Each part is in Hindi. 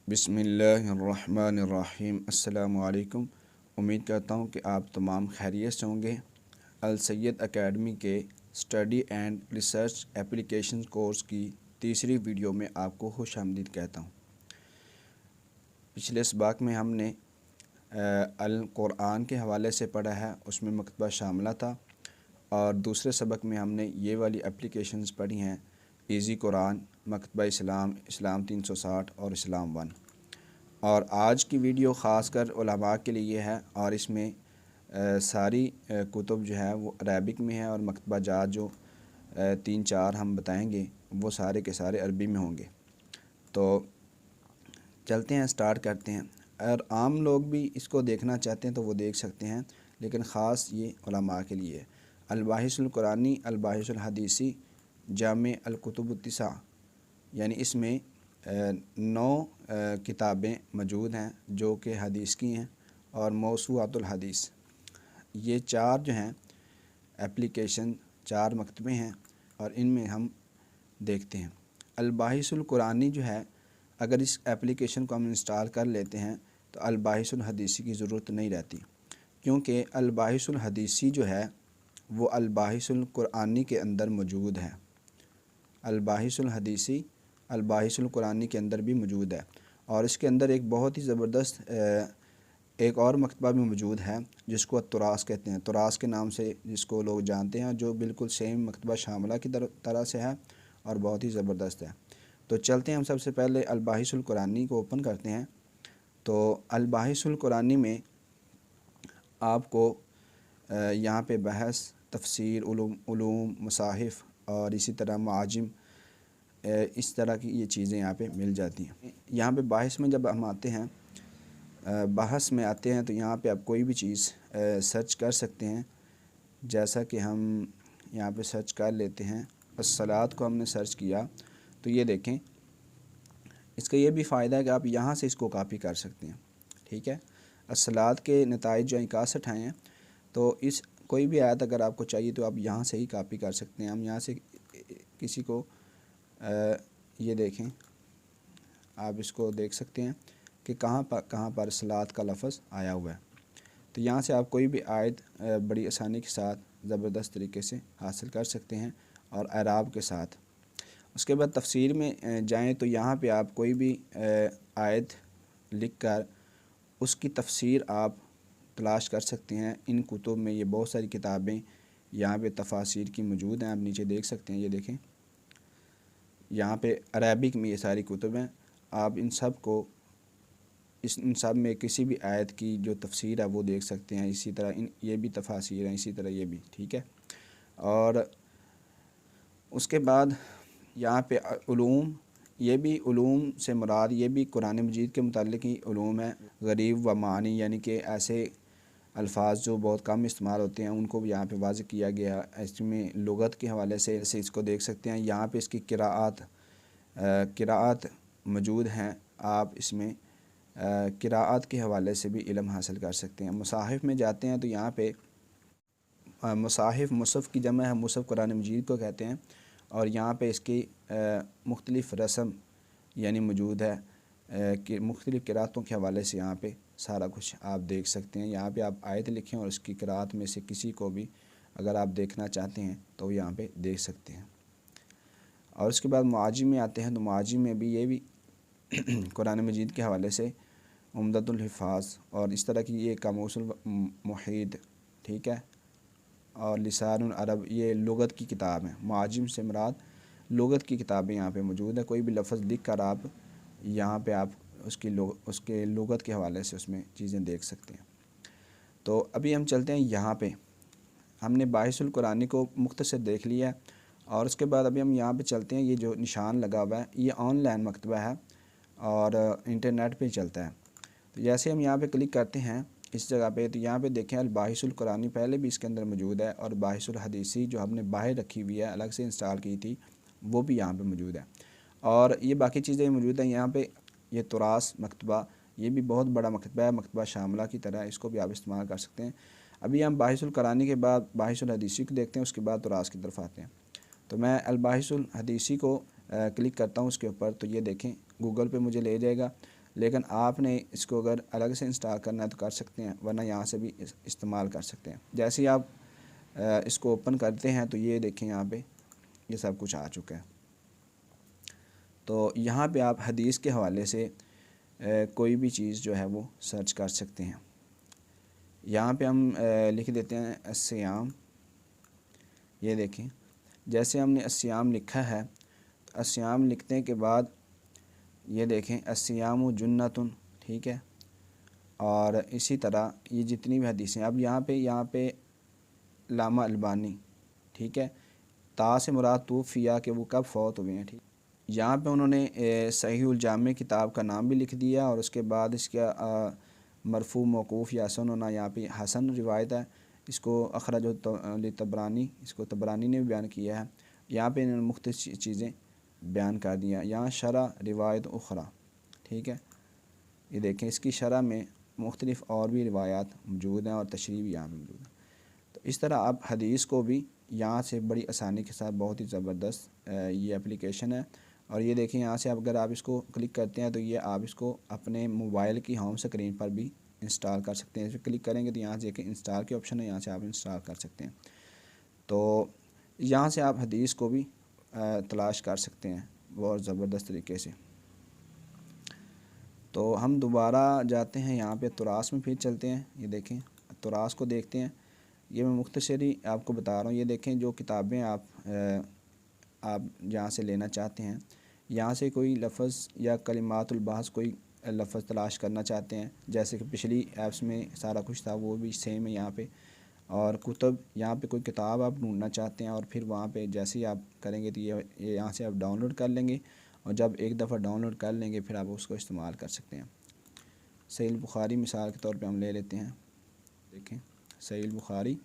बिस्मिल्लाहिर्रहमानिर्रहीम। अस्सलामु अलैकुम। उम्मीद करता हूँ कि आप तमाम खैरियत से होंगे। अल सैयद एकेडमी के study and research application course की तीसरी वीडियो में आपको खुशामदीद कहता हूँ। पिछले सबक में हमने अल कुरान के हवाले से पढ़ा है, उसमें मकतबा शामिला था, और दूसरे सबक में हमने ये वाली एप्लीकेशंस पढ़ी हैं, इजी कुरान, मकतबा इस्लाम, इस्लाम 360 और इस्लाम 1। और आज की वीडियो ख़ास कर उलमा के लिए है, और इसमें सारी कुतुब जो है वो अरबिक में है, और मकतबा जात जो 3-4 हम बताएंगे वो सारे के सारे अरबी में होंगे। तो चलते हैं, स्टार्ट करते हैं। और आम लोग भी इसको देखना चाहते हैं तो वो देख सकते हैं, लेकिन ख़ास ये उलमा के लिए है। अल-बाहिसुल कुरानी, अल-बाहिसुल हदीसी, जामे अल-कुतुब-तिसा, यानी इसमें 9 किताबें मौजूद हैं जो कि हदीस की हैं, और मौसूआतुल हदीस, ये 4 जो हैं एप्लीकेशन, 4 मकतबे हैं, और इनमें हम देखते हैं। अल-बाहिसुल कुरानी जो है, अगर इस एप्लीकेशन को हम इंस्टॉल कर लेते हैं तो अल-बाहिसुल हदीसी की ज़रूरत नहीं रहती, क्योंकि अल-बाहिसुल हदीसी जो है वो अल-बाहिसुल कुरानी के अंदर मौजूद है। अल-बाहिसुल हदीसी अल-बाहिसुल कुरानी के अंदर भी मौजूद है, और इसके अंदर एक बहुत ही ज़बरदस्त एक और मकतबा भी मौजूद है जिसको तुरास कहते हैं, तुरास के नाम से जिसको लोग जानते हैं, जो बिल्कुल सेम मकतबा शामिला की तरह से है और बहुत ही ज़बरदस्त है। तो चलते हैं, हम सबसे पहले अल-बाहिसुल कुरानी को ओपन करते हैं। तो अल-बाहिसुल कुरानी में आपको यहाँ पे बहस, तफसीर, उलूम, मसाहिफ़ और इसी तरह मुआजिम, इस तरह की ये चीज़ें यहाँ पे मिल जाती हैं। यहाँ पे बाहिस में जब हम आते हैं, बहस में आते हैं, तो यहाँ पे आप कोई भी चीज़ सर्च कर सकते हैं। जैसा कि हम यहाँ पे सर्च कर लेते हैं, अस्सलात को हमने सर्च किया तो ये देखें, इसका ये भी फ़ायदा है कि आप यहाँ से इसको कॉपी कर सकते हैं। ठीक है, अस्सलात के नताइज जो 61 आए हैं, तो इस कोई भी आयत अगर आपको चाहिए तो आप यहाँ से ही कॉपी कर सकते हैं। हम यहाँ से किसी को ये देखें, आप इसको देख सकते हैं कि कहाँ पर सलात का लफ्ज़ आया हुआ है। तो यहाँ से आप कोई भी आयत बड़ी आसानी के साथ ज़बरदस्त तरीके से हासिल कर सकते हैं, और एराब के साथ। उसके बाद तफसीर में जाएं तो यहाँ पे आप कोई भी आयत लिख कर उसकी तफसीर आप तलाश कर सकते हैं। इन कुतुब में ये बहुत सारी किताबें यहाँ पे तफासिर की मौजूद हैं, आप नीचे देख सकते हैं। ये देखें, यहाँ पे अरबिक में ये सारी कुतुब हैं। आप इन सब में किसी भी आयत की जो तफसीर है वो देख सकते हैं। इसी तरह ये भी तफासिर हैं, इसी तरह ये भी। ठीक है, और उसके बाद यहाँ पे उलूम, ये भी उलूम से मुराद ये भी कुरान मजीद के मुतालिक ही उलूम है। गरीब व मानी, यानी कि ऐसे अल्फाज जो बहुत कम इस्तेमाल होते हैं उनको भी यहाँ पे वाज़ेह किया गया। इसमें लुगत के हवाले से इसको देख सकते हैं। यहाँ पे इसकी किराआत मौजूद हैं, आप इसमें किराआत के हवाले से भी इल्म हासिल कर सकते हैं। मुसाहिफ़ में जाते हैं तो यहाँ पे मुसाहिफ़, मुसहफ़ की जमा है, मुसहफ़ कुरान मजीद को कहते हैं, और यहाँ पे इसकी मुख्तलिफ़ रस्म यानी मौजूद है कि मुख्तलिफ़ किरातों के हवाले से यहाँ पे सारा कुछ आप देख सकते हैं। यहाँ पे आप आयत लिखें और उसकी किरात में से किसी को भी अगर आप देखना चाहते हैं तो यहाँ पे देख सकते हैं। और उसके बाद मुआजिम में आते हैं, तो मुआजिम में भी ये भी कुरान मजीद के हवाले से उम्दतुल हिफ़ाज़ और इस तरह की ये कामूसुल मुहीत, ठीक है, और लिसानुल अरब, ये लुगत की किताब है। मुआजिम से मुराद लुगत की किताबें यहाँ पे मौजूद है। कोई भी लफ्ज़ लिख कर आप यहाँ पे आप उसके लुगत के हवाले से उसमें चीज़ें देख सकते हैं। तो अभी हम चलते हैं, यहाँ पे हमने बाहिसुल कुरानी को मुख्तसर देख लिया है, और उसके बाद अभी हम यहाँ पे चलते हैं। ये जो निशान लगा हुआ है ये ऑनलाइन मकतबा है और इंटरनेट पे चलता है। तो जैसे हम यहाँ पे क्लिक करते हैं इस जगह पे, तो यहाँ पे देखें अल-बाहिसुल कुरानी पहले भी इसके अंदर मौजूद है, और बाहिसुल हदीसी जो हमने बाहर रखी हुई है, अलग से इंस्टॉल की थी, वो भी यहाँ पे मौजूद है। और ये बाकी चीज़ें मौजूद हैं यहाँ पे। ये तुरास मकतबा, ये भी बहुत बड़ा मकतबा है, मकतबा शामिला की तरह, इसको भी आप इस्तेमाल कर सकते हैं। अभी हम बाहिसुल कुरानी के बाद बाहिसुल हदीसी को देखते हैं, उसके बाद तुरास की तरफ आते हैं। तो मैं अल-बाहिसुल हदीसी को क्लिक करता हूँ उसके ऊपर, तो ये देखें गूगल पे मुझे ले जाएगा। लेकिन आपने इसको अगर अलग से इंस्टॉल करना है तो कर सकते हैं, वरना यहाँ से भी इस्तेमाल कर सकते हैं। जैसे ही आप इसको ओपन करते हैं तो ये देखें यहाँ पे ये सब कुछ आ चुका है। तो यहाँ पे आप हदीस के हवाले से कोई भी चीज़ जो है वो सर्च कर सकते हैं। यहाँ पे हम लिख देते हैं अस्सियाम। ये देखें, जैसे हमने अस्सियाम लिखा है तो अस्सियाम लिखने के बाद ये देखें अस्सियामु जुन्नतुन, ठीक है। और इसी तरह ये जितनी भी हदीसें, अब यहाँ पे लामा अलबानी, ठीक है, ता से मुराद तूफ़िया के वो कब फ़ौत हुए हैं, ठीक। यहाँ पे उन्होंने सहीहुल जामे किताब का नाम भी लिख दिया और उसके बाद इसका मरफू मौकूफ़ या हसन होना, यहाँ पे हसन रिवायत है। इसको अखरज तबरानी, इसको तबरानी ने भी बयान किया है। यहाँ पे इन्होंने मुख्तलिफ़ चीज़ें बयान कर दिया। यहाँ शरह रिवायत उखरा, ठीक है, ये देखें इसकी शरह में मुख्तलिफ़ और भी रिवायात मौजूद हैं और तशरीह भी यहाँ पर मौजूद है। तो इस तरह आप हदीस को भी यहाँ से बड़ी आसानी के साथ, बहुत ही ज़बरदस्त ये एप्लीकेशन है। और ये देखें यहाँ से अगर आप इसको क्लिक करते हैं तो ये आप इसको अपने मोबाइल की होम स्क्रीन पर भी इंस्टॉल कर सकते हैं। इस पर क्लिक करेंगे तो यहाँ से एक इंस्टॉल के ऑप्शन है, यहाँ से आप इंस्टॉल कर सकते हैं। तो यहाँ से आप हदीस को भी तलाश कर सकते हैं बहुत ज़बरदस्त तरीके से। तो हम दोबारा जाते हैं यहाँ पे तुरास में, फिर चलते हैं। ये देखें तुरास को देखते हैं। ये मैं मुख्तसरी आपको बता रहा हूँ। ये देखें जो किताबें आप यहाँ से लेना चाहते हैं, यहाँ से कोई लफ्ज़ या कलिमातुल बहस कोई लफ्ज़ तलाश करना चाहते हैं, जैसे कि पिछली ऐप्स में सारा कुछ था वो भी सेम है यहाँ पे। और कुतुब, यहाँ पे कोई किताब आप ढूंढना चाहते हैं और फिर वहाँ पे जैसे ही आप करेंगे तो ये यहाँ से आप डाउनलोड कर लेंगे और जब एक दफ़ा डाउनलोड कर लेंगे फिर आप उसको इस्तेमाल कर सकते हैं। सहीह बुखारी मिसाल के तौर पे हम ले लेते हैं। देखें सहीह बुखारी,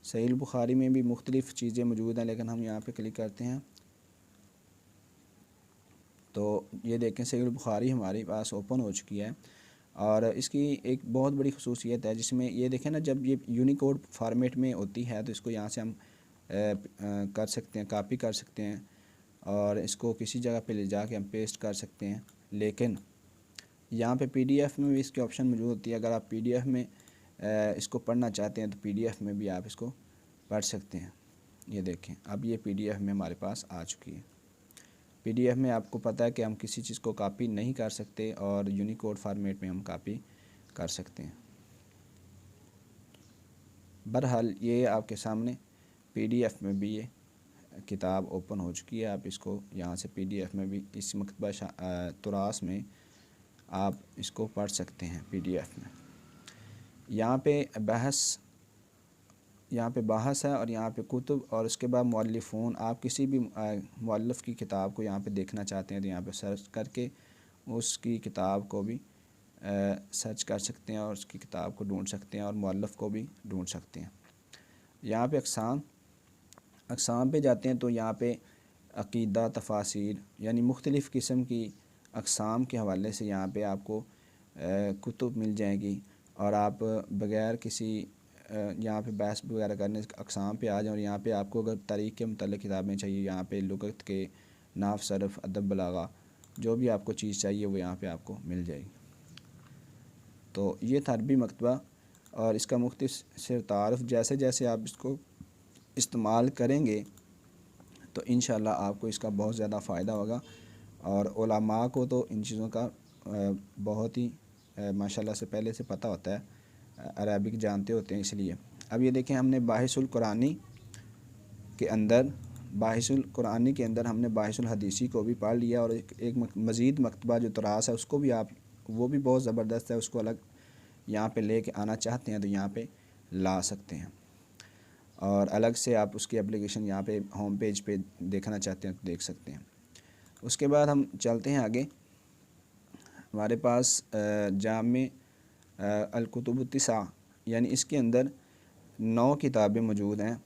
सहीह बुखारी में भी मुख्तलिफ़ चीज़ें मौजूद हैं, लेकिन हम यहाँ पे क्लिक करते हैं तो ये देखें सहीह बुखारी हमारे पास ओपन हो चुकी है। और इसकी एक बहुत बड़ी खसूसियत है जिसमें ये देखें ना, जब ये यूनिकोड फॉर्मेट में होती है तो इसको यहाँ से हम कर सकते हैं, कॉपी कर सकते हैं और इसको किसी जगह पे ले जाके हम पेस्ट कर सकते हैं। लेकिन यहाँ पे PDF में भी इसकी ऑप्शन मौजूद होती है। अगर आप PDF में इसको पढ़ना चाहते हैं तो PDF में भी आप इसको पढ़ सकते हैं। ये देखें अब ये PDF में हमारे पास आ चुकी है। PDF में आपको पता है कि हम किसी चीज़ को कॉपी नहीं कर सकते और यूनिकोड फॉर्मेट में हम कॉपी कर सकते हैं। बहरहाल ये आपके सामने PDF में भी ये किताब ओपन हो चुकी है। आप इसको यहाँ से PDF में भी इस मकतबा तुरास में आप इसको पढ़ सकते हैं PDF में। यहाँ पे बहस है और यहाँ पे कुतुब और उसके बाद मुअल्लिफ़ून। आप किसी भी मुअल्लिफ़ की किताब को यहाँ पे देखना चाहते हैं तो यहाँ पे सर्च करके उसकी किताब को भी सर्च कर सकते हैं और उसकी किताब को ढूंढ सकते हैं और मुअल्लिफ़ को भी ढूंढ सकते हैं। यहाँ पे अक़साम पे जाते हैं तो यहाँ पे अक़ीदा, तफ़ासीर यानी मुख्तलिफ़ किस्म की अक़साम के हवाले से यहाँ पे आपको कुतुब मिल जाएगी और आप बग़ैर किसी यहाँ पे बहस वगैरह करने अक़साम पे आ जाएं। और यहाँ पे आपको अगर तारीख़ के मुतल्लिक़ किताबें चाहिए, यहाँ पे लुग़त के, नाहव, सरफ़, अदब, बलागा, जो भी आपको चीज़ चाहिए वो यहाँ पे आपको मिल जाएगी। तो ये था अरबी मकतबा और इसका मुख्तसर तारुफ़। जैसे जैसे आप इसको इस्तेमाल करेंगे तो इंशाअल्लाह आपको इसका बहुत ज़्यादा फ़ायदा होगा। और उलमा को तो इन चीज़ों का बहुत ही माशाल्लाह से पहले से पता होता है, अरबिक जानते होते हैं इसलिए। अब ये देखें हमने बाहिसुल कुरानी के अंदर हमने बाहिसुल हदीसी को भी पढ़ लिया और एक मज़ीद मकतबा जो तुरास है उसको भी वो भी बहुत ज़बरदस्त है, उसको अलग यहाँ पे लेके आना चाहते हैं तो यहाँ पे ला सकते हैं। और अलग से आप उसकी एप्लीकेशन यहाँ पे होम पेज पे देखना चाहते हैं तो देख सकते हैं। उसके बाद हम चलते हैं आगे। हमारे पास जामे अल-कुतुब-उत-तिसा यानी इसके अंदर 9 किताबें मौजूद हैं।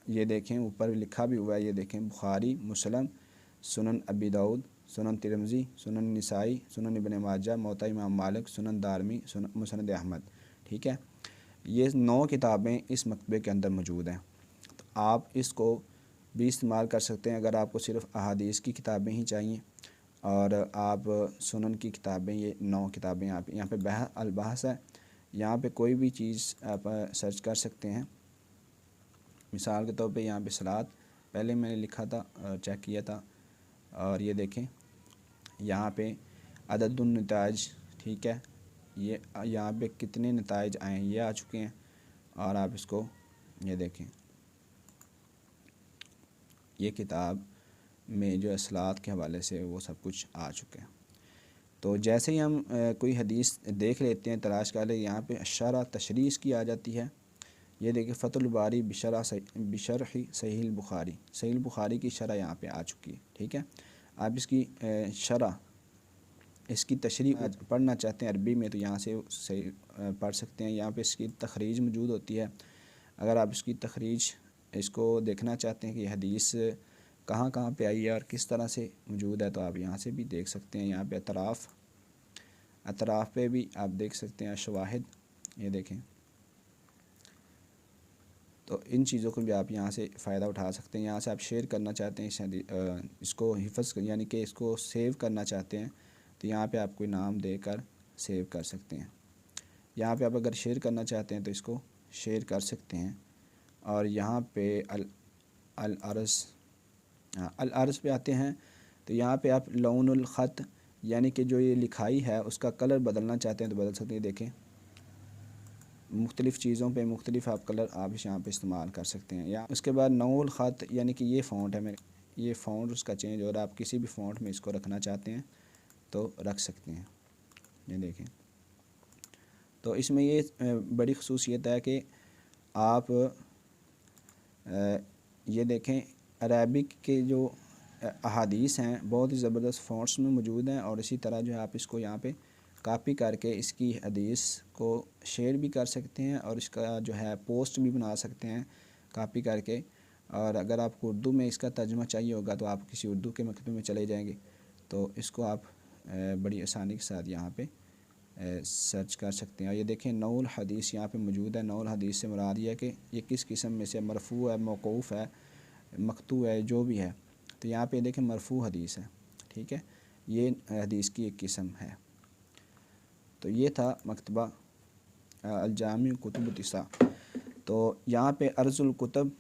ये देखें ऊपर लिखा भी हुआ है, ये देखें बुखारी, मुस्लिम, सुनन अबी दाऊद, सुनन तिरमिज़ी, सुनन निसाई, सुनन इब्न माजा, मुवत्ता इमाम मालिक, सुनन दारमी, मुसनद अहमद। ठीक है, ये 9 किताबें इस मकतबे के अंदर मौजूद हैं। तो आप इसको भी इस्तेमाल कर सकते हैं अगर आपको सिर्फ़ अहादीस की किताबें ही चाहिए। और आप सुनन की किताबें, ये 9 किताबें यहाँ पे अल बहस है। यहाँ पे कोई भी चीज़ आप सर्च कर सकते हैं। मिसाल के तौर पे यहाँ पे सलात पहले मैंने लिखा था, चेक किया था, और ये देखें यहाँ पे अददुन नताइज, ठीक है, ये यहाँ पे कितने नताइज आए हैं ये आ चुके हैं। और आप इसको ये देखें, ये किताब में जो सलात के हवाले से वो सब कुछ आ चुके हैं। तो जैसे ही हम कोई हदीस देख लेते हैं, तलाश कर ले, यहाँ पे शरह तशरीह की आ जाती है। ये देखिए फ़तहुल बारी बिशरह सहीह बुखारी, सहीह बुखारी की शरह यहाँ पे आ चुकी है, ठीक है। आप इसकी शरह, इसकी तशरीह पढ़ना चाहते हैं अरबी में तो यहाँ से सही पढ़ सकते हैं। यहाँ पे इसकी तखरीज मौजूद होती है। अगर आप इसकी तखरीज इसको देखना चाहते हैं कि हदीस कहाँ कहाँ पे आई है और किस तरह से मौजूद है, तो आप यहाँ से भी देख सकते हैं। यहाँ पे अतराफ़ पे भी आप देख सकते हैं शवाहिद, ये देखें। तो इन चीज़ों को भी आप यहाँ से फ़ायदा उठा सकते हैं। यहाँ से आप शेयर करना चाहते हैं इसको हिफ़्ज़ यानी कि इसको सेव करना चाहते हैं, तो यहाँ पे आप कोई नाम देकर सेव कर सकते हैं। यहाँ पे आप अगर शेयर करना चाहते हैं तो इसको शेयर कर सकते हैं। और यहाँ पे अल अर्ज़ पे आते हैं, तो यहाँ पे आप लौनुल ख़त यानी कि जो ये लिखाई है उसका कलर बदलना चाहते हैं तो बदल सकते हैं। देखें मुख्तलिफ़ चीज़ों पे मुख्तलिफ़ आप कलर आप यहाँ पे इस्तेमाल कर सकते हैं। या उसके बाद नौल ख़त यानी कि ये फ़ॉन्ट है मेरे, ये फ़ॉन्ट उसका चेंज, और आप किसी भी फ़ॉन्ट में इसको रखना चाहते हैं तो रख सकते हैं। ये देखें, तो इसमें ये बड़ी ख़ुसूसियत है कि आप ये देखें अरबिक के जो अहादीस हैं बहुत ही ज़बरदस्त फ़ॉन्ट्स में मौजूद हैं। और इसी तरह जो है आप इसको यहाँ पे कॉपी करके इसकी हदीस को शेयर भी कर सकते हैं और इसका जो है पोस्ट भी बना सकते हैं कॉपी करके। और अगर आपको उर्दू में इसका तर्जुमा चाहिए होगा तो आप किसी उर्दू के मकतबे में चले जाएंगे तो इसको आप बड़ी आसानी के साथ यहाँ पे सर्च कर सकते हैं। और ये देखें नौल हदीस यहाँ पे मौजूद है। नौल हदीस से मुराद ये है कि ये किस किस्म में से मरफ़ू है, मौक़ूफ़ है, मक़तू है, जो भी है। तो यहाँ पे देखें मरफ़ू हदीस है, ठीक है, ये हदीस की एक किस्म है। तो ये था मकतबा अल-जामी कुतुब तिसा। तो यहाँ पे अर्ज़ुल कुतुब,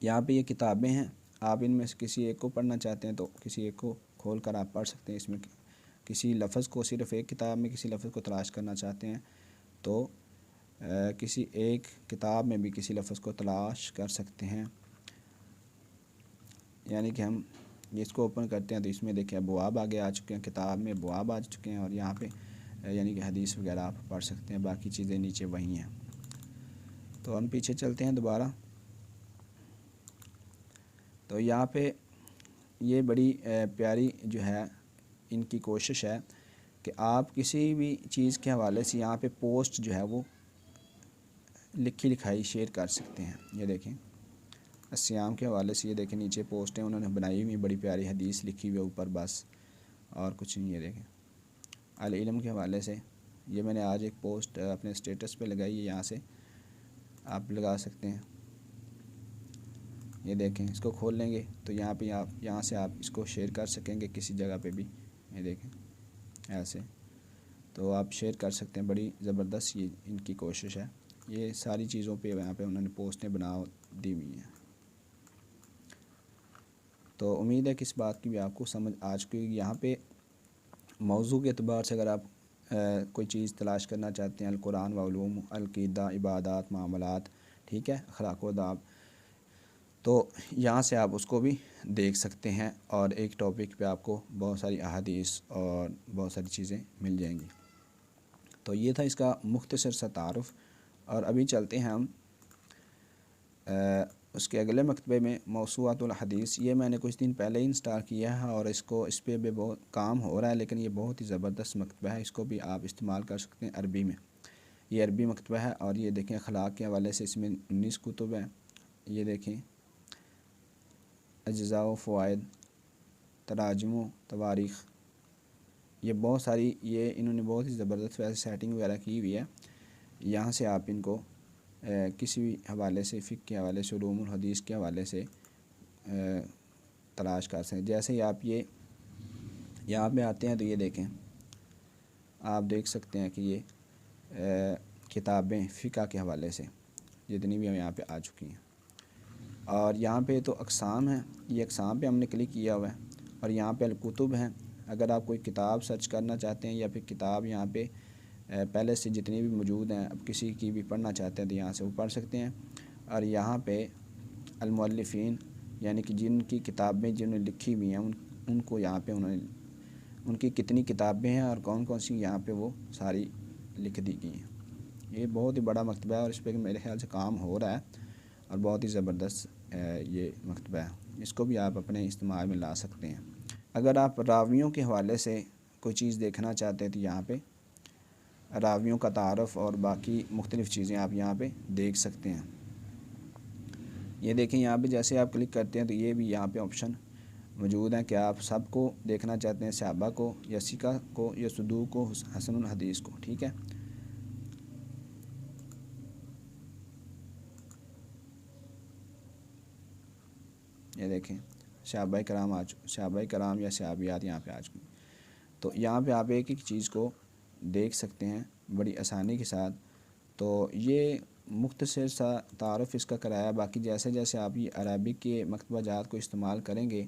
यहाँ पे ये किताबें हैं। आप इनमें से किसी एक को पढ़ना चाहते हैं तो किसी एक को खोल कर आप पढ़ सकते हैं। इसमें किसी लफ्ज़ को, सिर्फ़ एक किताब में किसी लफ्ज़ को तलाश करना चाहते हैं तो किसी एक किताब में भी किसी लफ्ज़ को तलाश कर सकते हैं। यानी कि हम इसको ओपन करते हैं तो इसमें देखिए अबवाब आगे आ चुके हैं, किताब में अबवाब आ चुके हैं और यहाँ पे यानी कि हदीस वगैरह आप पढ़ सकते हैं। बाकी चीज़ें नीचे वही हैं। तो हम पीछे चलते हैं दोबारा। तो यहाँ पे ये बड़ी प्यारी जो है इनकी कोशिश है कि आप किसी भी चीज़ के हवाले से यहाँ पे पोस्ट जो है वो लिखी लिखाई शेयर कर सकते हैं। ये देखें अस्याम के हवाले से, ये देखें नीचे पोस्ट है उन्होंने बनाई हुई, बड़ी प्यारी हदीस लिखी हुई है ऊपर, बस और कुछ नहीं। ये देखें अल इल्म के हवाले से, ये मैंने आज एक पोस्ट अपने स्टेटस पे लगाई है, यहाँ से आप लगा सकते हैं। ये देखें इसको खोल लेंगे तो यहाँ पे आप यहाँ से आप इसको शेयर कर सकेंगे किसी जगह पे भी। ये देखें ऐसे तो आप शेयर कर सकते हैं। बड़ी ज़बरदस्त ये इनकी कोशिश है। ये सारी चीज़ों पे यहाँ पे उन्होंने पोस्टें बना दी हुई हैं। तो उम्मीद है कि इस बात की भी आपको समझ आ चुकी होगी। यहाँ पे मौजू के अतबार से अगर आप कोई चीज़ तलाश करना चाहते हैं, अल कुरान व उलूम, अल क़ीदा, इबादात, मामलात, ठीक है, अखलाक व आदाब, तो यहाँ से आप उसको भी देख सकते हैं और एक टॉपिक पे आपको बहुत सारी अहादीस और बहुत सारी चीज़ें मिल जाएंगी। तो ये था इसका मुख्तसर सा तारुफ़। और अभी चलते हैं हम उसके अगले मकतबे में, मौसूआतुल हदीस। ये मैंने कुछ दिन पहले ही इंस्टॉल किया है और इसको इस पर भी बहुत काम हो रहा है, लेकिन ये बहुत ही ज़बरदस्त मकतबा है। इसको भी आप इस्तेमाल कर सकते हैं अरबी में। ये अरबी मकतबा है और ये देखें अखलाक के हवाले से इसमें 19 कुतुब हैं। ये देखें अज्ज़ा व फ़वाइद, तराजुम, तवारीख़, ये बहुत सारी, ये इन्होंने बहुत ही ज़बरदस्त वैसे सेटिंग वगैरह की हुई है। यहाँ से आप इनको किसी भी हवाले से, फ़िक़्ह के हवाले से, उलूमुल हदीस के हवाले से तलाश कर सकते हैं। जैसे ही आप ये यहाँ पे आते हैं तो ये देखें, आप देख सकते हैं कि ये किताबें फ़िक़ा के हवाले से जितनी भी हम यहाँ पे आ चुकी हैं, और यहाँ पे तो अक़साम है, ये अक़साम पे हमने क्लिक किया हुआ है, और यहाँ पे अल-कुतुब हैं। अगर आप कोई किताब सर्च करना चाहते हैं या फिर किताब यहाँ पे पहले से जितनी भी मौजूद हैं, अब किसी की भी पढ़ना चाहते हैं तो यहाँ से वो पढ़ सकते हैं। और यहाँ पे अल-मुअल्लिफ़ीन यानी कि जिनकी किताबें जिन्होंने लिखी हुई हैं उनको यहाँ पे उन्होंने उनकी कितनी किताबें हैं और कौन कौन सी यहाँ पे वो सारी लिख दी गई हैं। ये बहुत ही बड़ा मकतबा है और इस पर मेरे ख्याल से काम हो रहा है और बहुत ही ज़बरदस्त ये मकतबा है, इसको भी आप अपने इस्तेमाल में ला सकते हैं। अगर आप रावियों के हवाले से कोई चीज़ देखना चाहते हैं तो यहाँ पे रावियों का तारफ़ और बाकी मुख्तलिफ़ चीज़ें आप यहाँ पे देख सकते हैं। ये देखें, यहाँ पे जैसे आप क्लिक करते हैं तो ये भी यहाँ पे ऑप्शन मौजूद हैं कि आप सबको देखना चाहते हैं, सहाबा को या सिका को या सदूक को, हसनुल हदीस को। ठीक है, ये देखें सहाबाए कराम या सहाबियात यहाँ पे आ चुकी। तो यहाँ पे आप एक एक चीज़ को देख सकते हैं बड़ी आसानी के साथ। तो ये मुख्तसर सा तारुफ़ इसका कराया। बाकी जैसे जैसे आप ये अरबिक के मकतबा जात को इस्तेमाल करेंगे,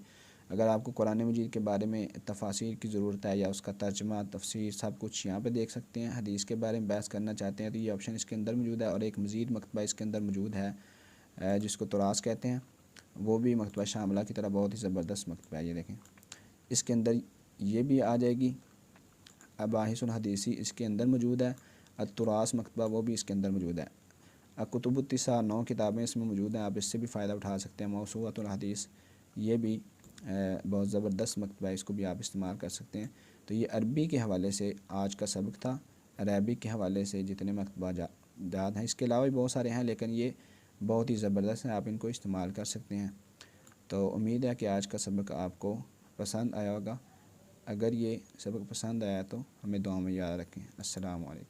अगर आपको कुरान मजीद के बारे में तफासिर की ज़रूरत है या उसका तर्जमा तफसीर सब कुछ यहाँ पे देख सकते हैं। हदीस के बारे में बहस करना चाहते हैं तो ये ऑप्शन इसके अंदर मौजूद है। और एक मज़ीद मकतबा इसके अंदर मौजूद है जिसको तुरास कहते हैं, वो भी मकतबा शामिला की तरह बहुत ही ज़बरदस्त मकतबा है। ये देखें, इसके अंदर ये भी आ जाएगी। अबाहिसुल हदीसी इसके अंदर मौजूद है। तुरास मकतबा वो भी इसके अंदर मौजूद है। कुतुबुत्तिसा 9 किताबें इसमें मौजूद हैं, आप इससे भी फ़ायदा उठा सकते हैं। मौसूअतुल हदीस ये भी बहुत ज़बरदस्त मकतबा है, इसको भी आप इस्तेमाल कर सकते हैं। तो ये अरबी के हवाले से आज का सबक था। अरबिक के हवाले से जितने मकतबा जात हैं, इसके अलावा भी बहुत सारे हैं लेकिन ये बहुत ही ज़बरदस्त हैं, आप इनको इस्तेमाल कर सकते हैं। तो उम्मीद है कि आज का सबक आपको पसंद आया होगा। अगर ये सबक पसंद आया तो हमें दुआ में याद रखें। अस्सलामु अलैकुम।